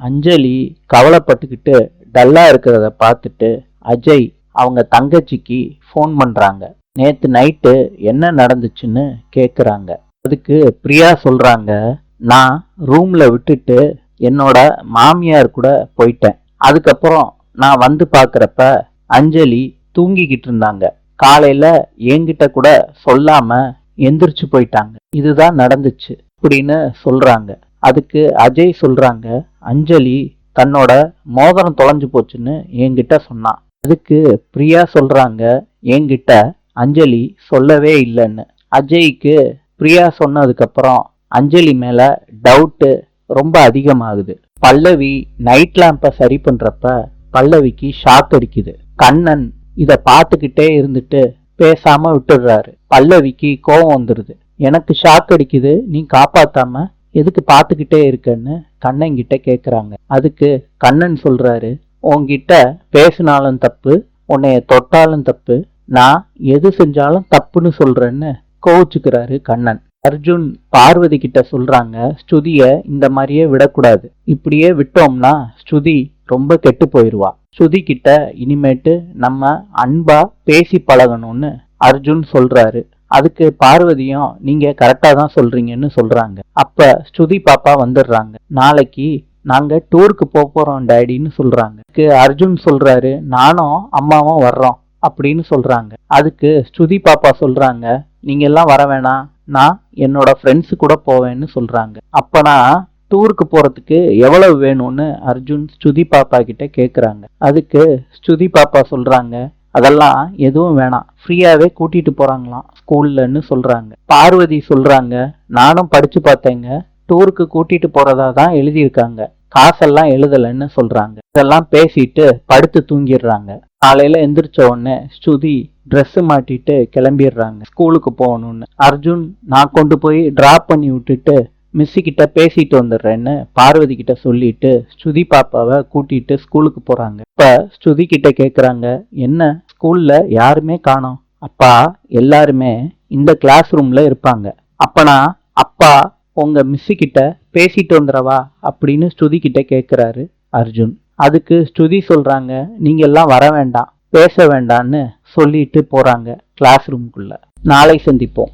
அஞ்சலி கவலைப்பட்டுக்கிட்டு டல்லா இருக்கிறத பார்த்துட்டு அஜய் அவங்க தங்கச்சிக்கு ஃபோன் பண்றாங்க. நேத்து நைட்டு என்ன நடந்துச்சுன்னு கேக்குறாங்க. அதுக்கு பிரியா சொல்றாங்க, நான் ரூம்ல விட்டுட்டு என்னோட மாமியார் கூட போயிட்டேன். அதுக்கப்புறம் நான் வந்து பார்க்கறப்ப அஞ்சலி தூங்கிக்கிட்டு இருந்தாங்க. காலையில என்கிட்ட கூட சொல்லாம எந்திரிச்சு போயிட்டாங்க. இதுதான் நடந்துச்சு அப்படின்னு சொல்றாங்க. அதுக்கு அஜய் சொல்றாங்க, அஞ்சலி தன்னோட மோதிரம் தொலைஞ்சு போச்சுன்னு என்கிட்ட சொன்னான். அதுக்கு பிரியா சொல்றாங்க, என்கிட்ட அஞ்சலி சொல்லவே இல்லைன்னு. அஜய்க்கு பிரியா சொன்னதுக்கு அப்புறம் அஞ்சலி மேல டவுட்டு ரொம்ப அதிகமாகுது. பல்லவி நைட் லேம்பை சரி பண்றப்ப பல்லவிக்கு ஷாக் அடிக்குது. கண்ணன் இத பார்த்துக்கிட்டே இருந்துட்டு பேசாம விட்டுடுறாரு. பல்லவிக்கு கோபம் வந்துருது. எனக்கு ஷாக் அடிக்குது, நீ காப்பாத்தாம எதுக்கு பார்த்துக்கிட்டே இருக்கன்னு கண்ணன் கிட்ட கேக்குறாங்க. அதுக்கு கண்ணன் சொல்றாரு, உன்கிட்ட பேசினாலும் தப்பு, உன்னைய தொட்டாலும் தப்பு, நான் எது செஞ்சாலும் தப்புன்னு சொல்றேன்னு கோவிச்சுக்கிறாரு கண்ணன். அர்ஜுன் பார்வதி கிட்ட சொல்றாங்க, ஸ்ருதிய இந்த மாதிரியே விடக்கூடாது. இப்படியே விட்டோம்னா ஸ்ருதி ரொம்ப கெட்டு போயிடுவா. ஸ்ருதி கிட்ட இனிமேட்டு நம்ம அன்பா பேசி பழகணும்னு அர்ஜுன் சொல்றாரு. அதுக்கு பார்வதியும் நீங்க கரெக்டா தான் சொல்றீங்கன்னு சொல்றாங்க. அப்ப ஸ்ருதி பாப்பா வந்துடுறாங்க. நாளைக்கு நாங்க டூருக்கு போறோம் டேடின்னு சொல்றாங்க. அதுக்கு அர்ஜுன் சொல்றாரு, நானும் அம்மாவும் வர்றோம் அப்படின்னு சொல்றாங்க. அதுக்கு ஸ்ருதி பாப்பா சொல்றாங்க, நீங்க எல்லாம் வர வேணாம், நான் என்னோட ஃப்ரெண்ட்ஸ் கூட போவேன்னு சொல்றாங்க. அப்பனா டூருக்கு போறதுக்கு எவ்வளவு வேணும்னு அர்ஜுன் ஸ்ருதி பாப்பா கிட்ட கேக்குறாங்க. அதுக்கு ஸ்ருதி பாப்பா சொல்றாங்க, அதெல்லாம் எதுவும் வேணாம், ஃப்ரீயாவே கூட்டிட்டு போறாங்களாம் ஸ்கூல்லன்னு சொல்றாங்க. பார்வதி சொல்றாங்க, நானும் படிச்சு பார்த்தேங்க, டூருக்கு கூட்டிட்டு போறதா தான் எழுதியிருக்காங்க, காசெல்லாம் எழுதலன்னு சொல்றாங்க. இதெல்லாம் பேசிட்டு படுத்து தூங்கிடுறாங்க. காலையில எந்திரிச்ச உடனே ஸ்ருதி ட்ரெஸ் மாட்டிட்டு கிளம்பிடுறாங்க ஸ்கூலுக்கு போகணும்னு. அர்ஜுன் நான் கொண்டு போய் டிராப் பண்ணி விட்டுட்டு மிஸ்ஸு கிட்ட பேசிட்டு வந்துடுறேன்னு பார்வதி கிட்ட சொல்லிட்டு ஸ்ருதி பாப்பாவை கூட்டிட்டு ஸ்கூலுக்கு போறாங்க. இப்ப ஸ்ருதி கிட்ட கேக்குறாங்க, என்ன ஸ்கூல்ல யாருமே காணோம்? அப்பா எல்லாருமே இந்த கிளாஸ் ரூம்ல இருப்பாங்க. அப்பனா அப்பா உங்க மிஸ்ஸு கிட்ட பேசிட்டு வந்துடவா அப்படின்னு ஸ்ருதி கிட்ட கேக்குறாரு அர்ஜுன். அதுக்கு ஸ்ருதி சொல்றாங்க, நீங்க எல்லாம் வர வேண்டாம், பேச வேண்டாம்னு சொல்லிட்டு போறாங்க கிளாஸ் ரூம்குள்ள. நாளை சந்திப்போம்.